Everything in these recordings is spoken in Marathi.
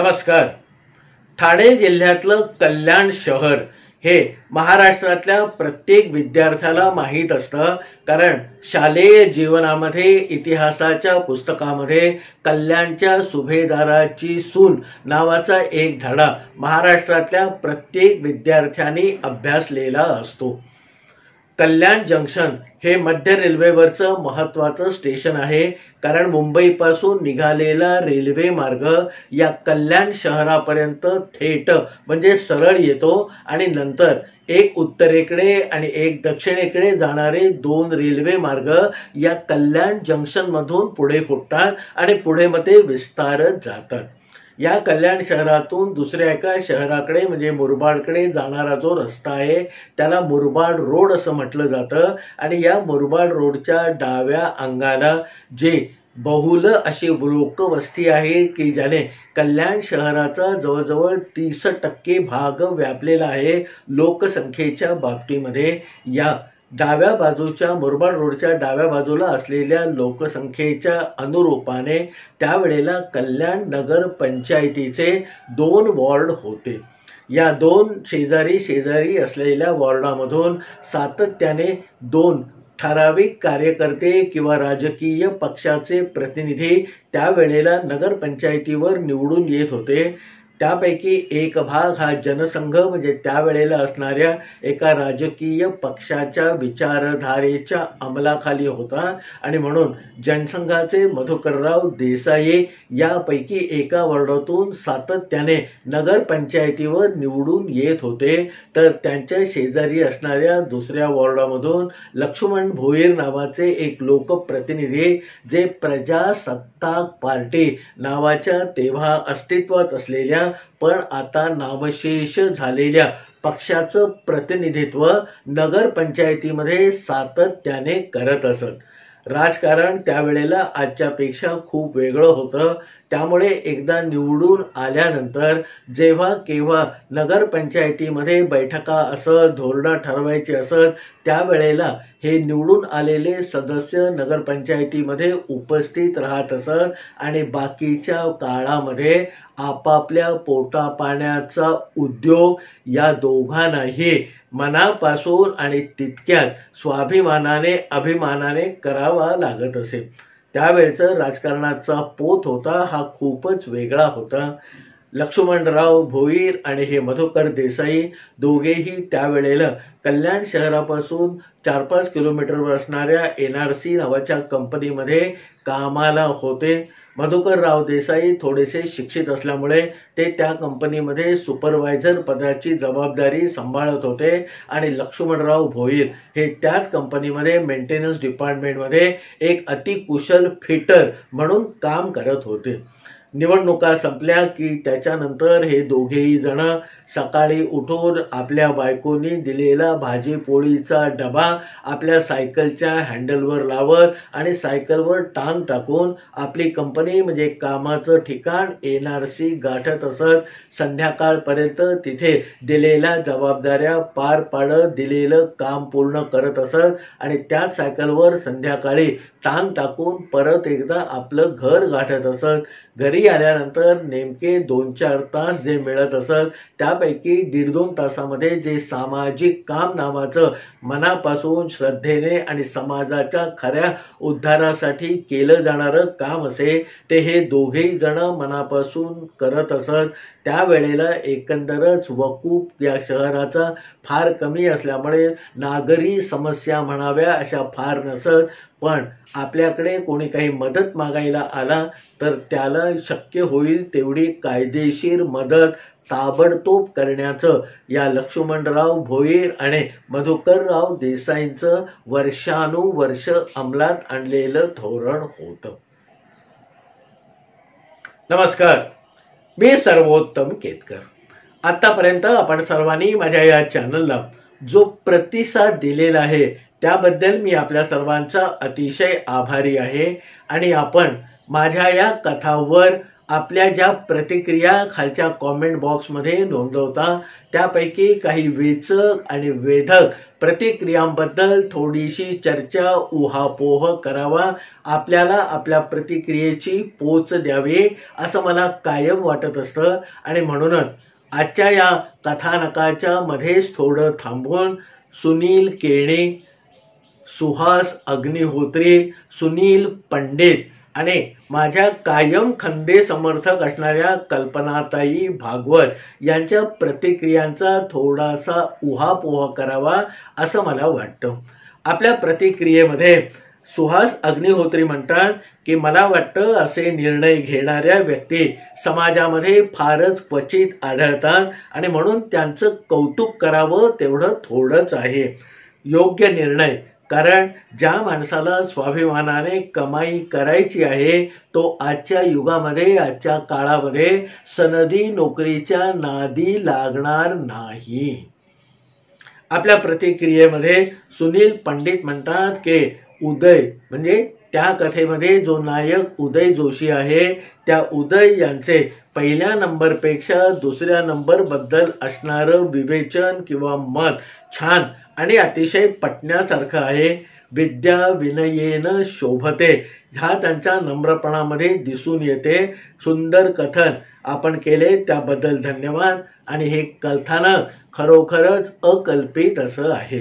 नमस्कार. ठाणे जिल्ह्यातलं कल्याण शहर हे महाराष्ट्रातल्या प्रत्येक विद्यार्थ्याला माहीत असतं, कारण शालेय जीवनामध्ये इतिहासाच्या पुस्तकामध्ये कल्याणच्या सुभेदाराची सून नावाचा एक धडा महाराष्ट्रातल्या प्रत्येक विद्यार्थ्यांनी अभ्यासलेला असतो. कल्याण जंक्शन हे मध्य रेल्वेवरचं महत्त्वाचं स्टेशन आहे, कारण मुंबईपासून निघालेला रेल्वे मार्ग या कल्याण शहरापर्यंत थेट म्हणजे सरळ येतो आणि नंतर एक उत्तरेकडे आणि एक दक्षिणेकडे जाणारे दोन रेल्वे मार्ग या कल्याण जंक्शन मधून पुढे फुटतात आणि पुढे मध्ये विस्तारत जातात. या कल्याण शहरातून दुसऱ्या एका शहराकडे म्हणजे मुरबाडकडे जाणारा जो रस्ता आहे त्याला मुरबाड रोड असं म्हटलं जातं. आणि या मुरबाड रोडच्या डाव्या अंगाला जे बहुल अशी लोकवस्ती आहे की ज्याने कल्याण शहराचा जवळजवळ 30% भाग व्यापलेला आहे लोकसंख्येच्या बाबतीमध्ये. या डाव्या बाजूच्या मुरबाड रोडच्या डाव्या बाजूला असलेल्या लोकसंख्येच्या अनुरूपाने त्यावेळेला कल्याण नगर पंचायतीचे 2 वॉर्ड होते. या 2 शेजारी असलेल्या वॉर्डामधून सातत्याने 2 ठराविक कार्यकर्ते किंवा राजकीय पक्षाचे प्रतिनिधी त्यावेळेला नगरपंचायतीवर निवडून येत होते. त्यापैकी एक भाग हा जनसंघ म्हणजे त्यावेळेला असणाऱ्या एका राजकीय पक्षाच्या विचारधारेच्या अंमलाखाली होता आणि म्हणून जनसंघाचे मधुकरराव देसाई यापैकी एका वॉर्डातून सातत्याने नगरपंचायतीवर निवडून येत होते. तर त्यांच्या शेजारी असणाऱ्या दुसऱ्या वॉर्डामधून लक्ष्मण भोईर नावाचे एक लोकप्रतिनिधी जे प्रजासत्ताक पार्टी नावाच्या तेव्हा अस्तित्वात असलेल्या पण आता नामशेष झालेल्या पक्षाचं प्रतिनिधित्व नगरपंचायतीमध्ये सातत्याने करत असत. राजकारण त्यावेळेला आजच्यापेक्षा खूप वेगळं होतं. त्यामुळे एकदा निवडून आल्यानंतर जेव्हा केव्हा नगरपंचायतीमध्ये बैठका असत, धोरणं ठरवायची असत, त्यावेळेला हे निवडून आलेले सदस्य नगरपंचायतीमध्ये उपस्थित राहत असत आणि बाकीच्या काळामध्ये आपापल्या पोटापाण्याचा उद्योग या दोघांनाही मनापासून आणि तितक्यात स्वाभिमानाने अभिमानाने करावा लागत असे. त्यावेळचं राजकारणाचा पोत होता हा खूपच वेगळा होता. लक्ष्मणराव भोईर आणि हे मधुकर देसाई दोघेही त्यावेळेला कल्याण शहरापासून 4-5 किलोमीटरवर असणाऱ्या NRC नावाच्या कंपनीमध्ये कामाला होते. मधुकरराव देसाई थोडेसे शिक्षित असल्यामुळे ते त्या कंपनीमध्ये सुपरवायझर पदाची जबाबदारी सांभाळत होते आणि लक्ष्मणराव भोईर हे त्याच कंपनीमध्ये मेंटेनन्स डिपार्टमेंटमध्ये एक अतिकुशल फिटर म्हणून काम करत होते. निवडणुका संपल्या की त्याच्यानंतर हे दोघेही जण सकाळी उठून आपल्या बायकोनी दिलेला भाजी पोळीचा डबा आपल्या सायकलच्या हँडलवर लावत आणि सायकलवर टांग टाकून आपली कंपनी म्हणजे कामाचं ठिकाण NRC गाठत असत. संध्याकाळपर्यंत तिथे दिलेल्या जबाबदाऱ्या पार पाडत दिलेलं काम पूर्ण करत असत आणि त्याच सायकलवर संध्याकाळी टांग टाकून परत एकदा आपलं घर गाठत असत. घरी आल्यानंतर नेमके 2-4 तास जे मिळत असत त्यापैकी 1.5-2 तासामध्ये जे सामाजिक काम नावाचं मनापासून श्रद्धेने आणि समाजाच्या खऱ्या उद्धारासाठी केलं जाणारं काम असे ते हे दोघेही जण मनापासून करत असत. त्यावेळेला एकंदरच वकूफ या शहराचा फार कमी असल्यामुळे नागरी समस्या म्हणाव्या अशा फार नसत. पण आपल्याकडे कोणी काही मदत मागायला आला तर त्याला शक्य होईल तेवढी कायदेशीर मदत ताबडतोब करण्याचं या लक्ष्मणराव भोईर आणि मधुकरराव देसाईंचं वर्षानुवर्ष अंमलात आणलेलं धोरण होतं. नमस्कार, मी सर्वोत्तम केतकर. आतापर्यंत आपण सर्वांनी माझ्या या चॅनलला जो प्रतिसाद दिलेला आहे त्याबद्दल मी आपल्या सर्वांचा अतिशय आभारी आहे. आणि आपण माझ्या या कथांवर आपल्या ज्या प्रतिक्रिया खालच्या कॉमेंट बॉक्समध्ये नोंदवता त्यापैकी काही वेचक आणि वेधक प्रतिक्रियांबद्दल थोडीशी चर्चा उहापोह करावा, आपल्याला आपल्या प्रतिक्रियेची पोच द्यावी असं मला कायम वाटत असतं. आणि म्हणूनच आजच्या या कथानकाच्या मध्येच थोडं थांबून सुनील केणे, सुहास अग्निहोत्री, सुनील पंडित आणि माझ्या कायम खंदे समर्थक असणाऱ्या कल्पनाताई भागवत यांच्या प्रतिक्रियांचा थोडासा उहापोह करावा असं मला वाटतं. आपल्या प्रतिक्रियेमध्ये सुहास अग्निहोत्री म्हणतात की मला वाटतं असे निर्णय घेणाऱ्या व्यक्ती समाजामध्ये फारच क्वचित आढळतात आणि म्हणून त्यांचं कौतुक करावं तेवढं थोडंच आहे. योग्य निर्णय, कारण ज्या माणसाला स्वाभिमानाने कमाई करायची आहे तो आजच्या युगामध्ये, आजच्या काळामध्ये सनदी नोकरीच्या नादी लागणार नाही. आपल्या प्रतिक्रियेमध्ये सुनील पंडित म्हणतात की उदय म्हणजे त्या कथेमध्ये जो नायक उदय जोशी आहे त्या उदय यांचे पहिल्या नंबरपेक्षा दुसऱ्या नंबरबद्दल असणारं विवेचन किंवा मत छान आणि अतिशय पटण्यासारखं आहे. विद्या विनयेन शोभते हा त्यांच्या नम्रपणामध्ये दिसून येते. सुंदर कथन आपण केले त्याबद्दल धन्यवाद. आणि हे कथानक खरोखरच अकल्पित असं आहे.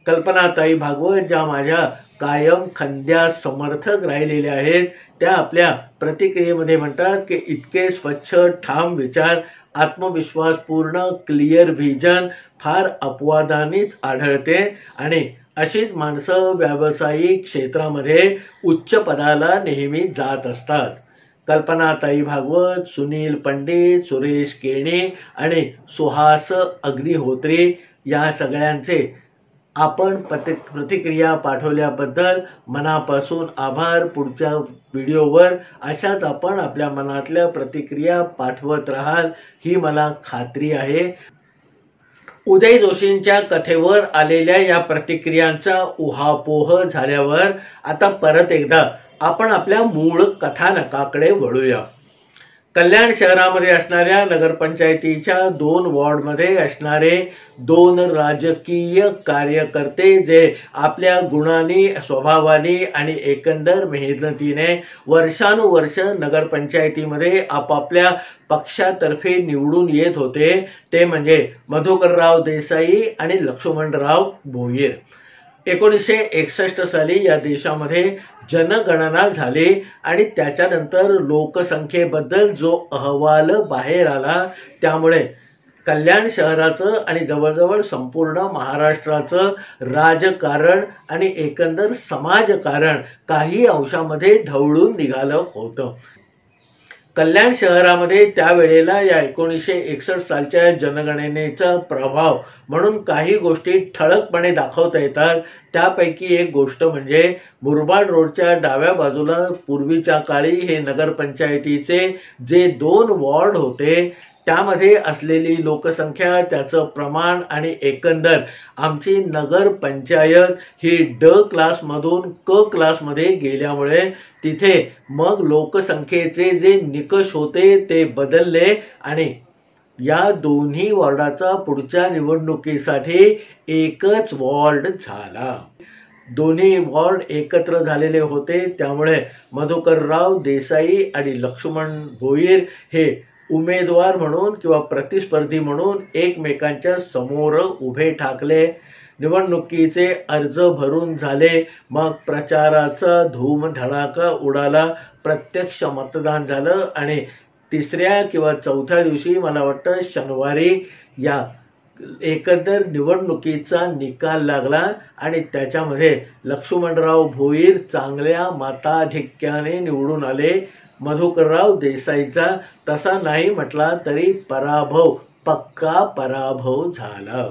कल्पनाताई भागवत ज्या माझ्या कायम खंद्या समर्थक राहिलेल्या आहेत त्या आपल्या प्रतिक्रियेमध्ये म्हणतात की इतके स्वच्छ ठाम विचार, आत्मविश्वासपूर्ण क्लिअर व्हिजन फार अपवादानेच आढळते आणि अशीच माणसं व्यावसायिक क्षेत्रामध्ये उच्च पदाला नेहमी जात असतात. कल्पनाताई भागवत, सुनील पंडित, सुरेश केणे आणि सुहास अग्निहोत्री या सगळ्यांचे आपण प्रतिक्रिया पाठवल्याबद्दल मनापासून आभार. पुढच्या व्हिडिओवर अशाच आपण आपल्या मनातल्या प्रतिक्रिया पाठवत राहाल ही मला खात्री आहे. उदय जोशींच्या कथेवर आलेल्या या प्रतिक्रियांचा उहापोह झाल्यावर आता परत एकदा आपण आपल्या मूळ कथानकाकडे वळूया. कल्याण शहरामध्ये असणाऱ्या नगरपंचायतीच्या 2 वॉर्डमध्ये असणारे 2 राजकीय कार्यकर्ते जे आपल्या गुणांनी, स्वभावाने आणि एकंदर मेहनतीने वर्षानुवर्ष नगरपंचायतीमध्ये आपापल्या पक्षातर्फे निवडून येत होते ते म्हणजे मधुकरराव देसाई आणि लक्ष्मणराव भोईर. 1961 साली या देशामध्ये जनगणना झाली आणि त्याच्यानंतर लोकसंख्येबद्दल जो अहवाल बाहेर आला त्यामुळे कल्याण शहराचं आणि जवळजवळ संपूर्ण महाराष्ट्राचं राजकारण आणि एकंदर समाजकारण काही अंशामध्ये ढवळून निघालं होतं. कल्याण शहरामध्ये त्यावेळेला या 1961 सालच्या जनगणनेचा प्रभाव म्हणून काही गोष्टी ठळकपणे दाखवता येतात. त्यापैकी एक गोष्ट म्हणजे मुरबाड रोडच्या डाव्या बाजूला पूर्वीच्या काळी हे नगरपंचायतीचे जे 2 वॉर्ड होते त्यामध्ये असलेली लोकसंख्या, त्याचं प्रमाण आणि एकंदर आमची नगरपंचायत ही ड क्लासमधून क क्लासमध्ये गेल्यामुळे तिथे मग लोकसंख्येचे जे निकष होते ते बदलले आणि या दोन्ही वॉर्डाचा पुढच्या निवडणुकीसाठी एकच वॉर्ड झाला. दोन्ही वॉर्ड एकत्र झालेले होते त्यामुळे मधुकरराव देसाई आणि लक्ष्मण भोईर हे उमेदवार म्हणून किंवा प्रतिस्पर्धी म्हणून एकमेकांच्या समोर उभे ठाकले. निवडणुकीचे अर्ज भरून झाले. मग प्रचाराचा धूमधडाका उडाला. प्रत्यक्ष मतदान झालं आणि 3ऱ्या किंवा 4थ्या दिवशी मला वाटतं शनिवारी या एकंदर निवडणुकीचा निकाल लागला आणि त्याच्यामध्ये लक्ष्मणराव भोईर चांगल्या मताधिक्याने निवडून आले. मधुकरराव देसाईचा तसा नाही म्हटला तरी पराभव, पक्का पराभव झाला.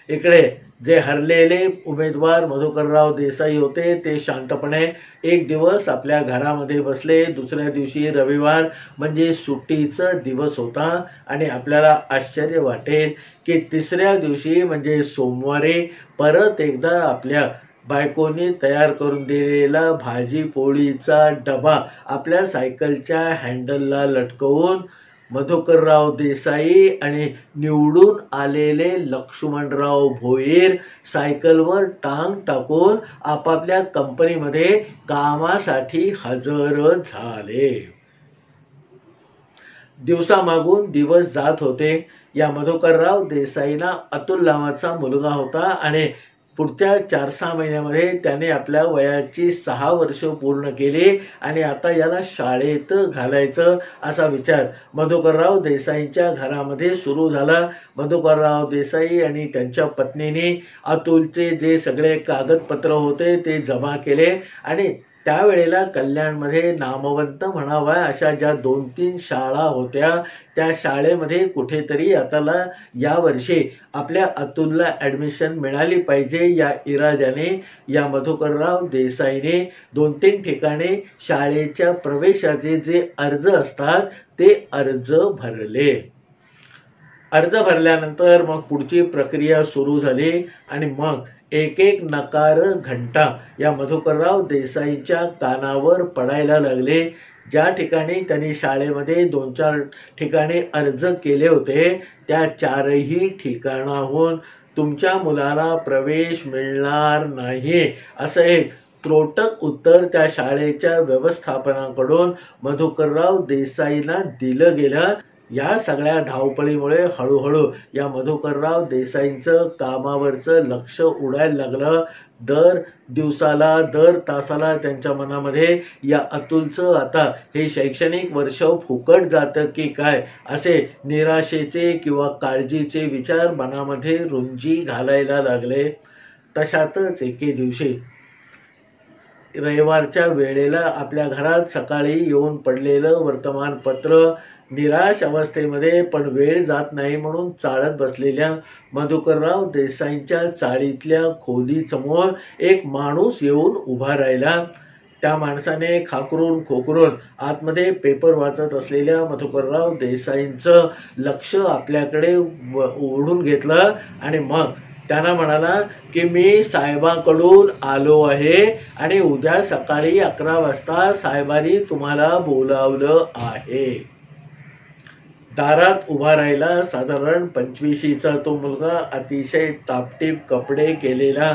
इकडे जे हरलेले उमेदवार मधुकरराव देसाई होते ते शांतपणे एक दिवस आपल्या घरामध्ये बसले. दुसऱ्या दिवशी रविवार म्हणजे सुट्टीचा दिवस होता आणि आपल्याला आश्चर्य वाटेल की 3ऱ्या दिवशी म्हणजे सोमवारी परत एकदा आपल्या बायकोनी तयार करून दिलेला भाजी पोळीचा डबा आपल्या सायकलच्या हँडलला लटकवून मधुकरराव देसाई आणि निवडून आलेले लक्ष्मणराव भोईर सायकलवर टांग टाकून आपापल्या कंपनीमध्ये कामासाठी हजर झाले. दिवसामागून दिवस जात होते. या मधुकरराव देसाईंना अतुल नावाचा मुलगा होता आणि पुढच्या 4-6 महिन्यामध्ये त्याने आपल्या वयाची 6 वर्ष पूर्ण केली आणि आता याला शाळेत घालायचं असा विचार मधुकरराव देसाईंच्या घरामध्ये सुरू झाला. मधुकरराव देसाई आणि त्यांच्या पत्नीने अतुलचे जे सगळे कागदपत्र होते ते जमा केले आणि त्यावेळेला कल्याणमध्ये नामवंत म्हणावा अशा ज्या 2-3 शाळा होत्या त्या शाळेमध्ये कुठेतरी आताला यावर्षी आपल्या अतुलला ॲडमिशन मिळाली पाहिजे या इराद्याने या मधुकरराव देसाईने 2-3 ठिकाणी शाळेच्या प्रवेशाचे जे अर्ज असतात ते अर्ज भरले. अर्ज भरल्यानंतर मग पुढची प्रक्रिया सुरू झाली आणि मग एक नकार घंटा या मधुकरराव देसाईंच्या कानावर पडायला लागले. ज्या ठिकाणी त्यांनी शाळेमध्ये 2-4 ठिकाणी अर्ज केले होते त्या 4ही ठिकाणाहून तुमच्या मुलाला प्रवेश मिळणार नाही असं एक त्रोटक उत्तर त्या शाळेच्या व्यवस्थापनाकडून मधुकरराव देसाईंना दिलं गेलं. या सगळ्या धावपळीमुळे हळूहळू या मधुकरराव देसाईंचं कामावरचं लक्ष उडायला लागलं. दर दिवसाला दर तासाला त्यांच्या मनामध्ये या अतुलचं आता हे शैक्षणिक वर्ष फुकट जातं की काय असे निराशेचे किंवा काळजीचे विचार मनामध्ये रुंजी घालायला लागले. तशातच एके दिवशी रविवारच्या वेळेला आपल्या घरात सकाळी येऊन पडलेलं वर्तमानपत्र निराश अवस्थेमध्ये पण वेळ जात नाही म्हणून चाळत बसलेल्या मधुकरराव देसाईंच्या चाळीतल्या खोलीसमोर एक माणूस येऊन उभा राहिला. त्या माणसाने खाकरून खोकरून आतमध्ये पेपर वाचत असलेल्या मधुकरराव देसाईंचं लक्ष आपल्याकडे ओढून घेतलं आणि मग त्यांना म्हणाला की मी साहेबांकडून आलो आहे आणि उद्या सकाळी 11 वाजता साहेबांनी तुम्हाला बोलावलं आहे. दारात उभा राहिला साधारण 25शीचा तो मुलगा, अतिशय टापटीप कपडे केलेला,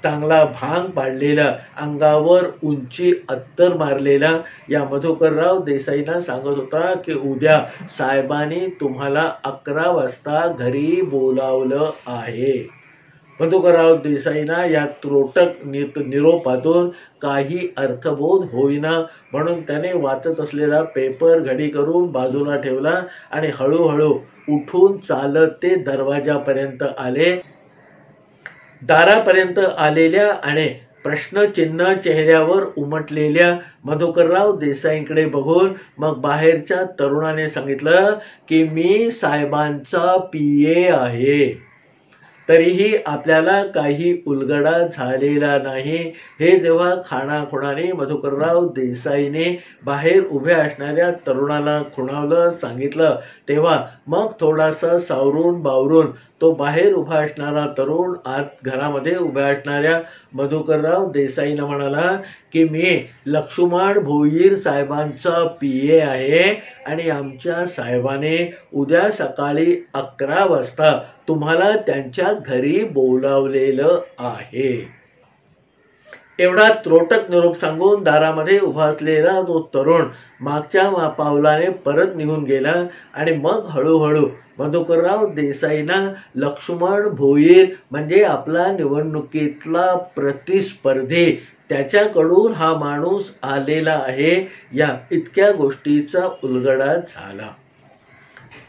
चांगला भांग पाडलेला, अंगावर उंची अत्तर मारलेला या मधुकरराव देसाईंना सांगत होता की उद्या साहेबांनी तुम्हाला 11 वाजता घरी बोलावलं आहे. मधुकरराव देसाईंना या त्रोटक निरोपातून काही अर्थबोध होईना म्हणून त्याने वाचत असलेला पेपर घडी करून बाजूला ठेवला आणि हळूहळू उठून चालत ते दरवाजापर्यंत आले. दारापर्यंत आलेल्या आणि प्रश्नचिन्ह चेहऱ्यावर उमटलेल्या मधुकरराव देसाईंकडे बघून मग बाहेरच्या तरुणाने सांगितलं की मी साहेबांचा PA आहे. तरीही आपल्याला काही उलगडा झालेला नाही. हे जेव्हा खाणाखुणाने मधुकरराव देसाईने बाहेर उभ्या असणाऱ्या तरुणाला खुणावलं सांगितलं तेव्हा मग थोडासा सावरून बावरून तो बाहेर उभा असणारा तरुण आत घरामध्ये उभ्या असणाऱ्या मधुकरराव देसाईंना म्हणाला की मी लक्ष्मण भोईर साहेबांचा PA आहे आणि आमच्या साहेबाने उद्या सकाळी 11 वाजता तुम्हाला त्यांच्या घरी बोलावलेलं आहे. एवढा त्रोटक निरोप सांगून दारामध्ये उभा असलेला तो तरुण मागच्या पावलाने परत निघून गेला आणि मग हळूहळू मधुकरराव देसाईंना लक्ष्मण भोईर म्हणजे आपला निवडणुकीतला प्रतिस्पर्धी त्याच्याकडून हा माणूस आलेला आहे या इतक्या गोष्टीचा उलगडा झाला.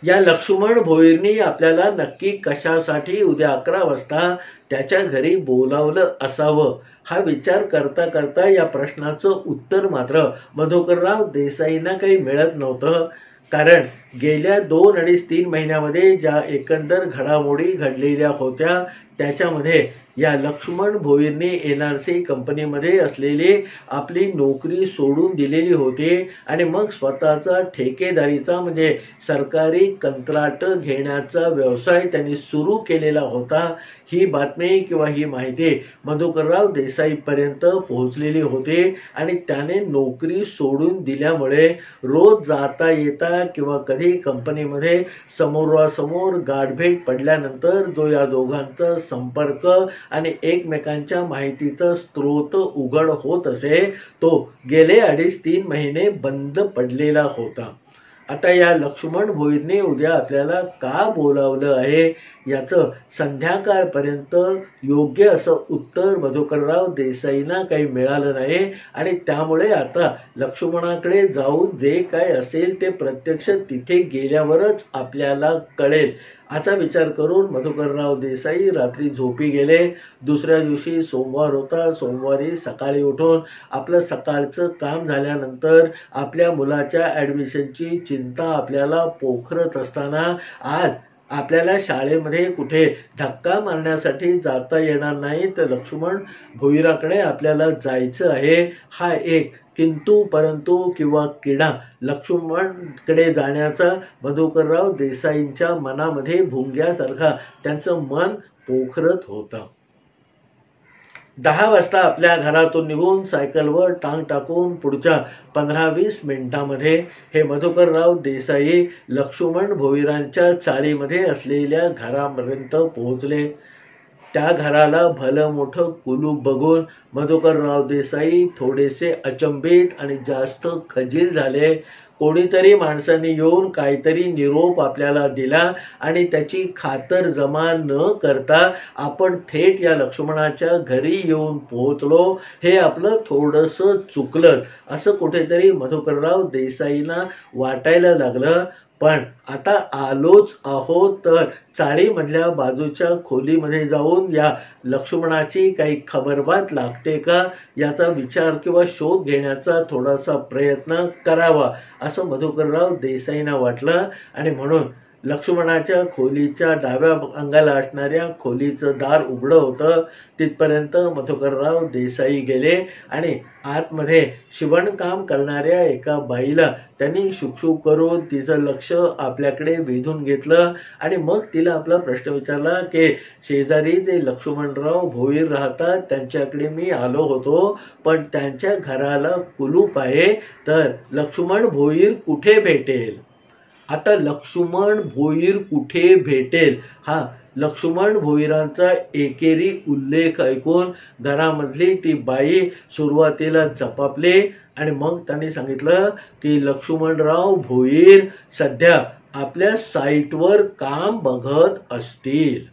या लक्ष्मण भोईरनी आपल्याला नक्की कशासाठी उद्या 11 वाजता त्याच्या घरी बोलावलं असावं हा विचार करता करता या प्रश्नाचं उत्तर मात्र मधुकरराव देसाईंना काही मिळत नव्हतं. कारण गेल्या 2-2.5-3 महिन्यामध्ये ज्या एकंदर घडामोडी घडलेल्या होत्या त्याच्यामध्ये या लक्ष्मण भोईरने NRC कंपनीमध्ये असलेली आपली नोकरी सोडून दिलेली होती आणि मग स्वतःचा ठेकेदारीचा म्हणजे सरकारी कंत्राट घेण्याचा व्यवसाय त्यांनी सुरू केलेला होता। ही बातमी किंवा ही माहिती मधुकरराव देसाईपर्यंत पोहोचलेली होती आणि त्याने नोकरी सोडून दिल्यामुळे रोज जाता येता किंवा कधी कंपनीमध्ये समोरासमोर गाठभेट पडल्यानंतर जो या दोघांचा संपर्क आणि एकमेकांच्या माहितीचा स्रोत उघड होत असे तो गेले 2.5-3 महिने बंद पडलेला होता। आता या लक्ष्मण भोईरने उद्या आपल्याला का बोलावलं आहे याचं संध्याकाळपर्यंत योग्य असं उत्तर मधुकरराव देसाईंना काही मिळालं नाही आणि त्यामुळे आता लक्ष्मणाकडे जाऊन जे काय असेल ते प्रत्यक्ष तिथे गेल्यावरच आपल्याला कळेल असा विचार करून मधुकरराव देसाई रात्री झोपी गेले। दुसऱ्या दिवशी सोमवार होता। सोमवारी सकाळी उठून आपलं सकाळचं काम झाल्यानंतर आपल्या मुलाच्या ॲडमिशनची चिंता आपल्याला पोखरत असताना आज आपल्याला शाळेमध्ये कुठे धक्का मारण्यासाठी जाता येणार नाही तर लक्ष्मण भोईराकडे आपल्याला जायचं आहे। हा एक किंतु परंतु किंवा किडा लक्ष्मणकडे जाण्याचा मधुकरराव देसाईंच्या मनामध्ये भुंग्यासारखा त्यांचं मन पोखरत होतं। 10 वाजता आपल्या घरातून निघून सायकलवर टांग टाकून पुढच्या 15-20 मिनिटांमध्ये हे मधुकरराव देसाई लक्ष्मण भोईरांच्या चाळीमध्ये असलेल्या घरापर्यंत पोहोचले। त्या घराला भलं मोठं कुलूप बघून मधुकरराव देसाई थोडेसे अचंबित आणि जास्त खजील झाले। कोणीतरी माणसाने येऊन काहीतरी निरोप आपल्याला दिला आणि त्याची खातर जमा न करता आपण थेट या लक्ष्मणाच्या घरी येऊन पोहोचलो हे आपलं थोडंसं चुकलं असं कुठेतरी मधुकरराव देसाईंना वाटायला लागलं। पण आता आलोच आहोत तर चाळीमधल्या बाजूच्या खोलीमध्ये जाऊन या लक्ष्मणाची काही खबरबात लागते का याचा विचार किंवा शोध घेण्याचा थोडासा प्रयत्न करावा असं मधुकरराव देसाईंना वाटलं आणि म्हणून लक्ष्मणाच्या खोलीच्या डाव्या अंगाला असणाऱ्या खोलीचं दार उघडं होतं। तिथपर्यंत मधुकरराव देसाई गेले आणि आतमध्ये शिवणकाम करणाऱ्या एका बाईला त्यांनी शुकशुक करून तिचं लक्ष आपल्याकडे वेधून घेतलं आणि मग तिला आपला प्रश्न विचारला की शेजारी जे लक्ष्मणराव भोईर राहतात त्यांच्याकडे मी आलो होतो पण त्यांच्या घराला कुलूप आहे तर लक्ष्मण भोईर कुठे भेटेल। आता लक्ष्मण भोईर कुठे भेटेल हा लक्ष्मण भोईरांचा एकेरी उल्लेख ऐकून घरामधली ती बाई सुरुवातीला चपापली आणि मग त्यांनी सांगितलं की लक्ष्मणराव भोईर सध्या आपल्या साईटवर काम बघत असतील।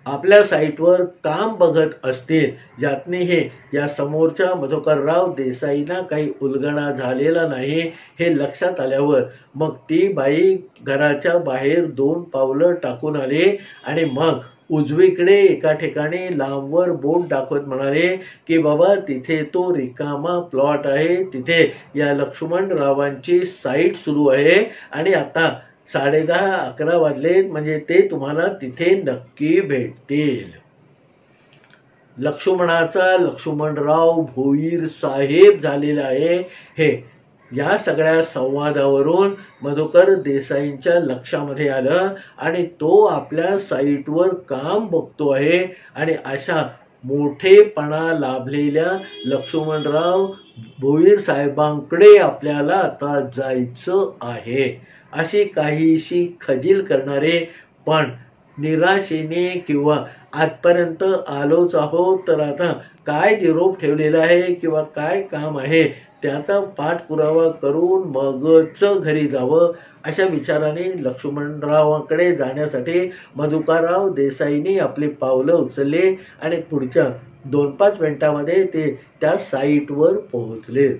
आपल्या साईटवर काम बघत असतील यातने हे या समोरच्या मधुकरराव देसाईंना काही उलगडा झालेला नाही हे लक्षात आल्यावर मग ती बाई घराच्या बाहेर 2 पावलं टाकून आली आणि मग उजवीकडे एका ठिकाणी लांबवर बोट दाखवत म्हणाले की बाबा तिथे तो रिकामा प्लॉट आहे, तिथे या लक्ष्मणरावांची साईट सुरू आहे आणि आता 10:30-11 वाजलेत म्हणजे ते तुम्हाला तिथे नक्की भेटतील। लक्ष्मणाचा लक्ष्मणराव भोईर साहेब झालेला आहे हे या सगळ्या संवादावरून मधुकर देसाईंच्या लक्षामध्ये आलं आणि तो आपल्या साईटवर काम बघतो आहे आणि अशा मोठेपणा लाभलेल्या लक्ष्मणराव भोईर साहेबांकडे आपल्याला आता जायचं आहे अशी काहीशी खजील करणारे पण निराशेने किंवा आजपर्यंत आलोच आहोत तर आता काय निरोप ठेवलेला आहे किंवा काय काम आहे त्याचा पाठपुरावा करून मगच घरी जावं अशा विचाराने लक्ष्मणरावांकडे जाण्यासाठी मधुकरराव देसाईंनी आपली पावलं उचलली आणि पुढच्या 2-5 मिनिटांमध्ये ते त्या साईटवर पोहोचले।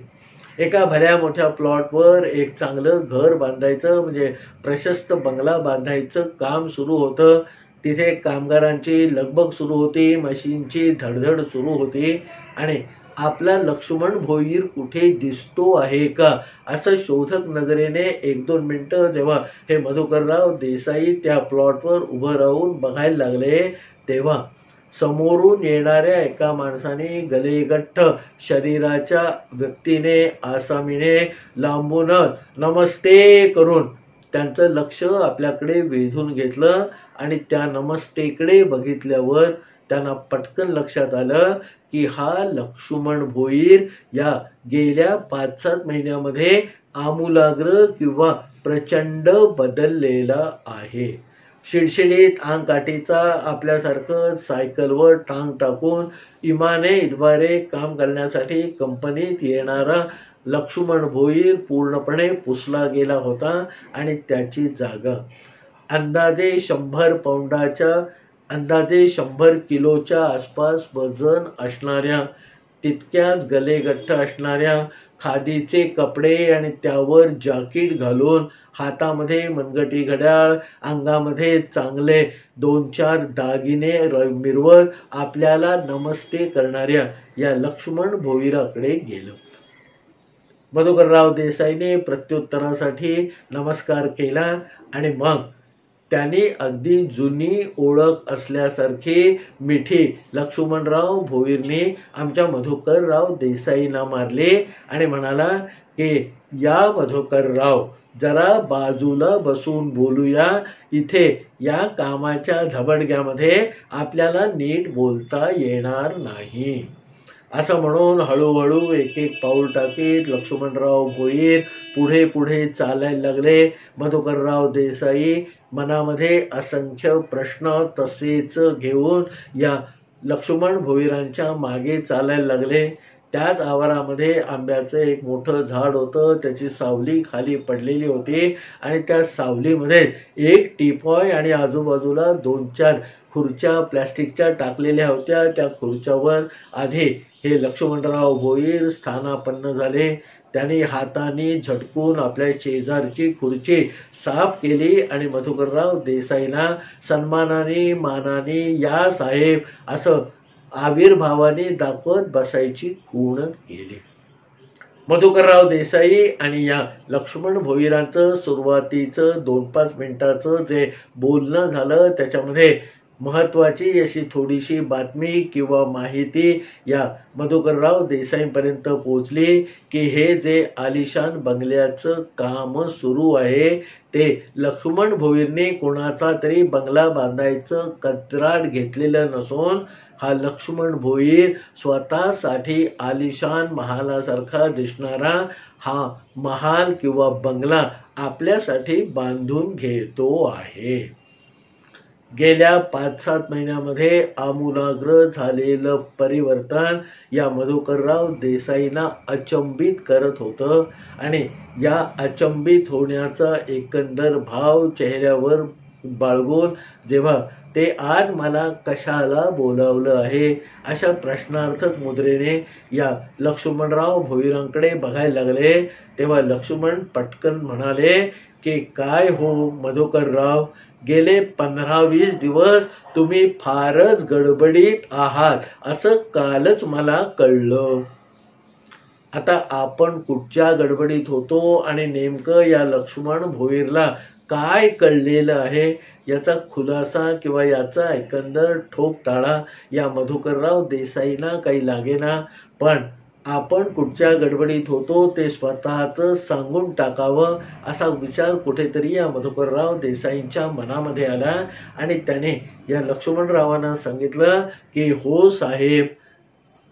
एका भल्या मोठ्या प्लॉटवर एक चांगलं घर बांधायचं म्हणजे प्रशस्त बंगला बांधायचं काम सुरू होतं। तिथे कामगारांची लगबग सुरू होती, मशीनची धडधड सुरू होती आणि आपला लक्ष्मण भोईर कुठे दिसतो आहे का असं शोधक नजरेने 1-2 मिनिटं जेव्हा हे मधुकरराव देसाई त्या प्लॉटवर उभं राहून बघायला लागले तेव्हा समोरून येणाऱ्या एका माणसाने गलेगठ्ठ शरीराच्या व्यक्तीने आसामीने लांबूनच नमस्ते करून त्यांचं लक्ष आपल्याकडे वेधून घेतलं आणि त्या नमस्तेकडे बघितल्यावर त्यांना पटकन लक्षात आलं की हा लक्ष्मण भोईर या गेल्या 5-7 महिन्यामध्ये आमूलाग्र किंवा प्रचंड बदललेला आहे. शिडशिडीत अंगकाठीचा आपल्यासारखं सायकलवर टांग टाकून इद्वारे काम करण्यासाठी कंपनीत येणारा लक्ष्मण भोईर पूर्णपणे पुसला गेला होता आणि त्याची जागा अंदाजे 100 पौंडाच्या अंदाजे 100 किलोच्या आसपास वजन असणाऱ्या तितक्याच गलेगठ्ठ असणाऱ्या खादीचे कपडे आणि त्यावर जॅकेट घालून हातामध्ये मनगटी घड्याळ अंगामध्ये चांगले 2-4 दागिने मिरवत आपल्याला नमस्ते करणाऱ्या या लक्ष्मण भोईराकडे गेलं. मधुकरराव देसाईने प्रत्युत्तरासाठी नमस्कार केला आणि मग त्यांनी अगदी जुनी ओळख असल्यासारखी मिठी लक्ष्मणराव भोईरने आमच्या मधुकरराव देसाईंना मारले आणि म्हणाला की या मधुकरराव जरा बाजूला बसून बोलूया, इथे या कामाच्या झबडग्यामध्ये आपल्याला नीट बोलता येणार नाही. असं म्हणून हळूहळू एक पाऊल टाकीत लक्ष्मणराव भोईर पुढे पुढे चालायला लागले. मधुकरराव देसाई मनामध्ये असंख्य प्रश्न तसेच घेऊन या लक्ष्मण भोईरांच्या मागे चालायला लागले. त्याच आवारामध्ये आंब्याचं एक मोठं झाड होतं, त्याची सावली खाली पडलेली होती आणि त्या सावलीमध्ये एक टिपॉय आणि आजूबाजूला 2-4 खुर्च्या प्लॅस्टिकच्या टाकलेल्या होत्या. त्या खुर्च्यावर आधी हे लक्ष्मणराव भोईर स्थानापन्न झाले. त्यांनी हाताने झटकून आपल्या शेजारची खुर्ची साफ केली आणि मधुकरराव देसाईंना सन्मानाने मानाने या साहेब असं आविर्भावाने दाखवत बसायची खूण केली. मधुकरराव देसाई आणि या लक्ष्मण भोईरांचं सुरुवातीचं 2-5 मिनिटाचं जे बोलणं झालं त्याच्यामध्ये महत्वाची अशी थोडीशी बातमी किंवा माहिती या मधुकरराव देसाईंपर्यंत पोहोचली की हे जे आलिशान बंगल्याचं काम सुरू आहे ते लक्ष्मण भोईरने कोणाचा तरी बंगला बांधायचं कंत्राट घेतलेलं नसून हा लक्ष्मण भोईर स्वतःसाठी आलिशान महालासारखा दिसणारा हा महाल किंवा बंगला आपल्यासाठी बांधून घेतो आहे. गेल्या 5-7 महिन्यामध्ये आमूलाग्र झालेलं परिवर्तन या मधुकरराव देसाईंना अचंबित करत होतं आणि या अचंबित होण्याचा एकंदर भाव चेहऱ्यावर बाळगून जेव्हा ते आज मला कशाला बोलावलं आहे अशा प्रश्नार्थक मुद्रेने या लक्ष्मणराव भोईरांकडे बघायला लागले तेव्हा लक्ष्मण पटकन म्हणाले की काय हो मधुकरराव, गेले 15-20 दिवस तुम्ही फारच गडबडीत आहात असं कालच मला कळलं. आता आपण कुठच्या गडबडीत होतो आणि नेमकं या लक्ष्मण भोईरला काय कळलेलं आहे याचा खुलासा किंवा याचा एकंदर ठोक ताळा या मधुकरराव देसाईंना काही लागेना. पण आपण कुठच्या गडबडीत होतो ते स्वतःच सांगून टाकावं असा विचार कुठेतरी या मधुकरराव देसाईंच्या मनामध्ये आला आणि त्याने या लक्ष्मणरावांना सांगितलं की हो साहेब,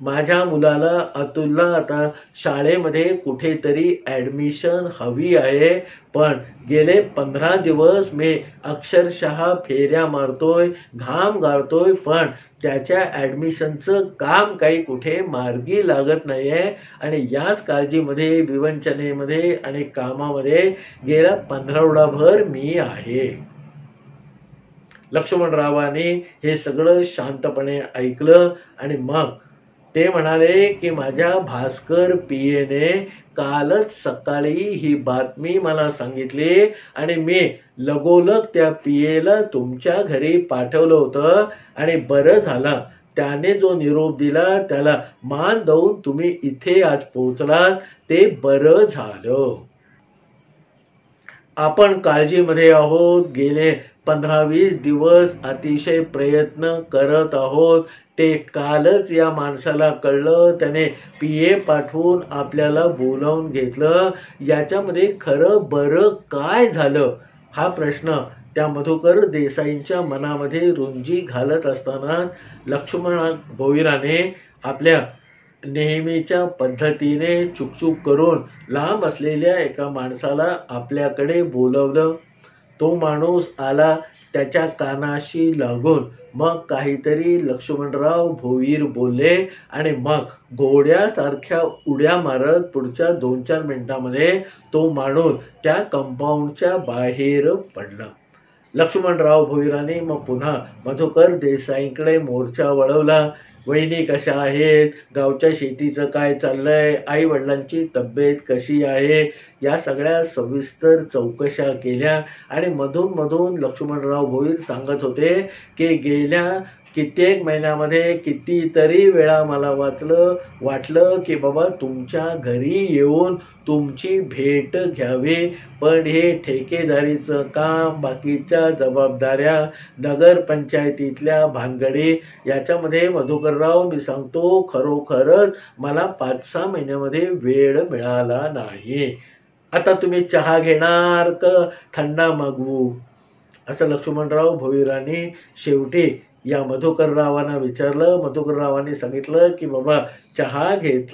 माझ्या मुलाला अतुलला आता शाळेमध्ये कुठेतरी ॲडमिशन हवी आहे, पण गेले 15 दिवस मी अक्षरशः फेऱ्या मारतोय, घाम गाळतोय, पण त्याच्या ॲडमिशनचं काम काही कुठे मार्गी लागत नाहीये आणि याच काळजीमध्ये विवंचनेमध्ये आणि कामामध्ये गेला 15 मी आहे. लक्ष्मणरावांनी हे सगळं शांतपणे ऐकलं आणि मग ते म्हणाले की माझ्या भास्कर पीएने कालच सकाळी ही बातमी मला सांगितली आणि मी लगोलग त्या पीएला तुमच्या घरी पाठवलं होतं आणि बरं झालं त्याने जो निरोप दिला त्याला मान देऊन तुम्ही इथे आज पोहोचलात, ते बरं झालं. आपण काळजीमध्ये आहोत. गेले 15-20 दिवस अतिशय प्रयत्न करत आहोत. ते कालच या माणसाला कळलं, त्याने PA पाठवून आपल्याला बोलावून घेतलं. याच्यामध्ये खरं बरं काय झालं हा प्रश्न त्या मधुकर देसाईंच्या मनामध्ये रुंजी घालत असताना लक्ष्मण भोईराने आपल्या नेहमीच्या पद्धतीने चुकचुक करून लांब असलेल्या एका माणसाला आपल्याकडे बोलवलं. तो माणूस आला, त्याच्या कानाशी लागून मग काहीतरी लक्ष्मणराव भोईर बोलले आणि मग घोड्यासारख्या उड्या मारत पुढच्या 2-4 मिनिटांमध्ये तो माणूस त्या कंपाऊंडच्या बाहेर पडला. लक्ष्मणराव भोईराने मग पुन्हा मधुकर देसाईंकडे मोर्चा वळवला. वहिनी कशा आहेत, गावच्या शेतीचं काय चाललंय, आई वडिलांची तब्येत कशी आहे, या सगळ्या सविस्तर चौकशा केल्या. आणि मधून मधून लक्ष्मणराव भोईर सांगत होते की गेल्या कित्येक महिन्यामध्ये कितीतरी वेळा मला वाटलं की बाबा तुमच्या घरी येऊन तुमची भेट घ्यावी, पण हे ठेकेदारीचं काम, बाकीच्या जबाबदाऱ्या, नगरपंचायतीतल्या भानगडी, याच्यामध्ये मधुकरराव मी सांगतो खरोखरच मला 5-6 महिन्यामध्ये वेळ मिळाला नाही. आता तुम्ही चहा घेणार का थंडा मागवू, असं लक्ष्मणराव भोईरांनी शेवटी या मधुकररावांना विचारलं. मधुकररावांनी सांगितलं की बाबा चहा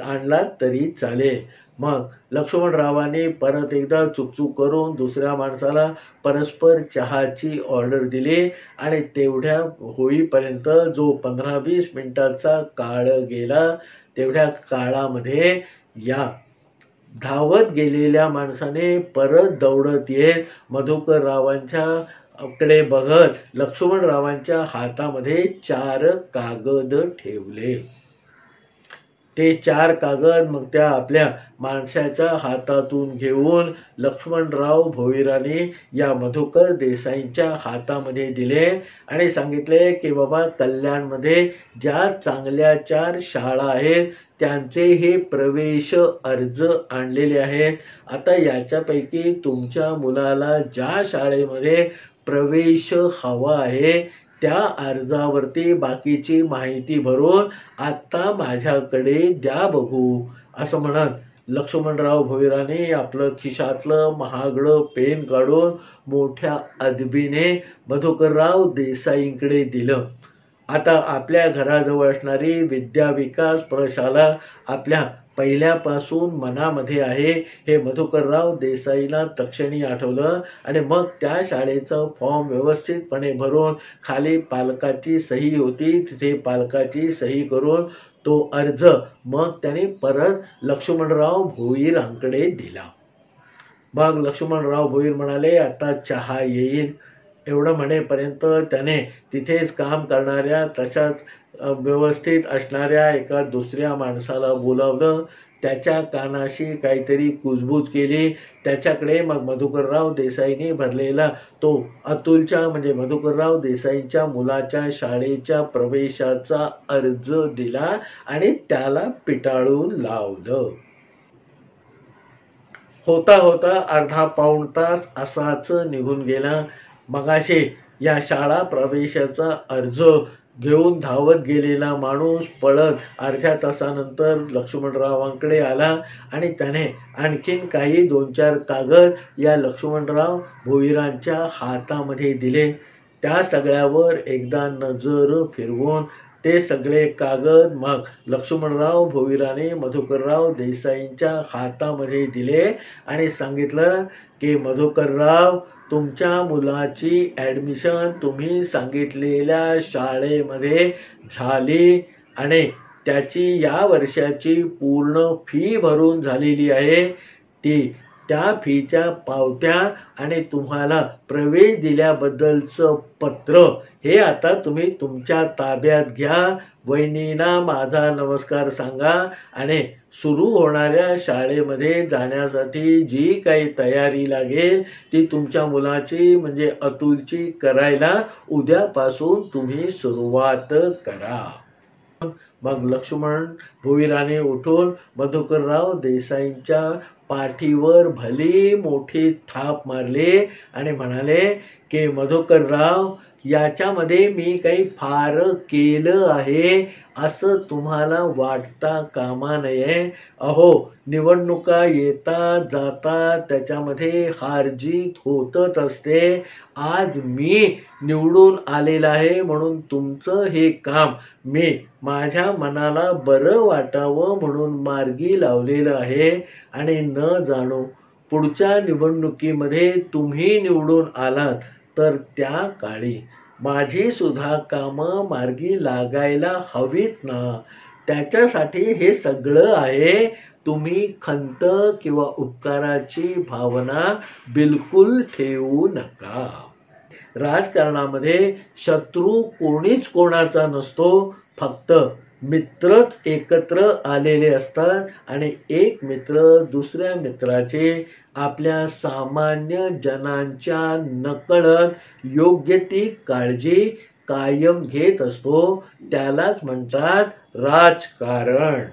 आणला तरी चालेल. मग लक्ष्मणरावांनी परत एकदा चुकचूक करून दुसऱ्या माणसाला परस्पर चहाची ऑर्डर दिली आणि तेवढ्या होईपर्यंत जो 15-20 मिनिटाचा काळ गेला, तेवढ्या काळामध्ये या धावत गेलेल्या माणसाने परत दौडत येत मधुकररावांच्या कडे बघत लक्ष्मणरावांच्या हातामध्ये 4 कागद ठेवले. ते 4 कागद मग त्या आपल्या माणसाच्या हातातून घेऊन लक्ष्मणराव भोईराने या मधुकर देसाईंच्या हातामध्ये दिले आणि सांगितले की बाबा कल्याणमध्ये ज्या चांगल्या 4 शाळा आहेत त्यांचे हे प्रवेश अर्ज आणलेले आहेत. आता याच्यापैकी तुमच्या मुलाला ज्या शाळेमध्ये प्रवेश हवा आहे त्या अर्जावरती बाकीची माहिती भरून आता माझ्याकडे द्या बघू, असं म्हणत लक्ष्मणराव भोईराने आपलं खिशातलं महागडं पेन काढून मोठ्या अदबीने मधुकरराव देसाईंकडे दिलं. आता आपल्या घराजवळ असणारी विद्या विकास प्रशाला आपल्या पहिल्यापासून मनामध्ये आहे हे मधुकरराव देसाईला तक्षणी आठवलं आणि मग त्या शाळेचा फॉर्म व्यवस्थितपणे भरून खाली पालकाची सही होती, तिथे पालकाची सही करून तो अर्ज मग त्याने परत लक्ष्मणराव भोईरांकडे दिला. मग लक्ष्मणराव भोईर म्हणाले आता चहा येईल. एवढं म्हणेपर्यंत त्याने तिथेच काम करणाऱ्या तशाच व्यवस्थित असणाऱ्या एका दुसऱ्या माणसाला बोलावलं. त्याच्या कानाशी काहीतरी कुजबूज केली. त्याच्याकडे मग मधुकरराव देसाईंनी भरलेला तो अतुलच्या म्हणजे मधुकरराव देसाईंच्या मुलाच्या शाळेच्या प्रवेशाचा अर्ज दिला आणि त्याला पिटाळून लावलं. होता होता अर्धा-पाऊण तास असाच निघून गेला. मगाशी या शाळा प्रवेशाचा अर्ज घेऊन धावत गेलेला माणूस पळत अर्ध्या तासानंतर लक्ष्मणरावांकडे आला आणि त्याने आणखीन काही 2-4 कागद या लक्ष्मणराव भोईरांच्या हातामध्ये दिले. त्या सगळ्यावर एकदा नजर फिरवून ते सगळे कागद मग लक्ष्मणराव भोईराने मधुकरराव देसाईंच्या हातामध्ये दिले आणि सांगितलं की मधुकरराव तुमच्या मुलाची ॲडमिशन तुम्ही सांगितलेल्या शाळेमध्ये झाली आणि त्याची या वर्षाची पूर्ण फी भरून झालेली आहे. त्या फीच्या पावत्या आणि तुम्हाला प्रवेश दिल्याबद्दलचं पत्र हे आता तुम्ही तुमच्या ताब्यात घ्या. वहिनींना माझा नमस्कार सांगा आणि सुरू होणाऱ्या शाळेमध्ये जाण्यासाठी जी काही तयारी लागेल ती तुमच्या मुलाची म्हणजे अतुलची करायला उद्यापासून तुम्ही सुरुवात करा. मग लक्ष्मण भोईराने उठून मधुकरराव देसाईंच्या पाठीवर भली मोठी थाप मारली आणि म्हणाले की मधुकरराव याच्यामध्ये मी काही फार केलं आहे असं तुम्हाला वाटता कामा नये. अहो, निवडणुका येतात जातात, त्याच्यामध्ये हारजीत होतच असते. आज मी निवडून आलेला आहे म्हणून तुमचं हे काम मी माझ्या मनाला बरं वाटावं म्हणून मार्गी लावलेलं आहे. आणि न जाणो पुढच्या निवडणुकीमध्ये तुम्ही निवडून आलात तर त्या काळी माझी सुद्धा कामं मार्गी लागायला हवीत ना. त्याच्यासाठी हे सगळं आहे. तुम्ही खंत किंवा उपकाराची भावना बिलकुल ठेवू नका. राजकारणामध्ये शत्रू कोणीच कोणाचा नसतो, फक्त मित्रच एकत्र आलेले असतात आणि एक मित्र दुसऱ्या मित्राचे आपल्या सामान्य जनांच्या नकळत योग्य ती काळजी कायम घेत असतो. त्यालाच म्हणतात राजकारण.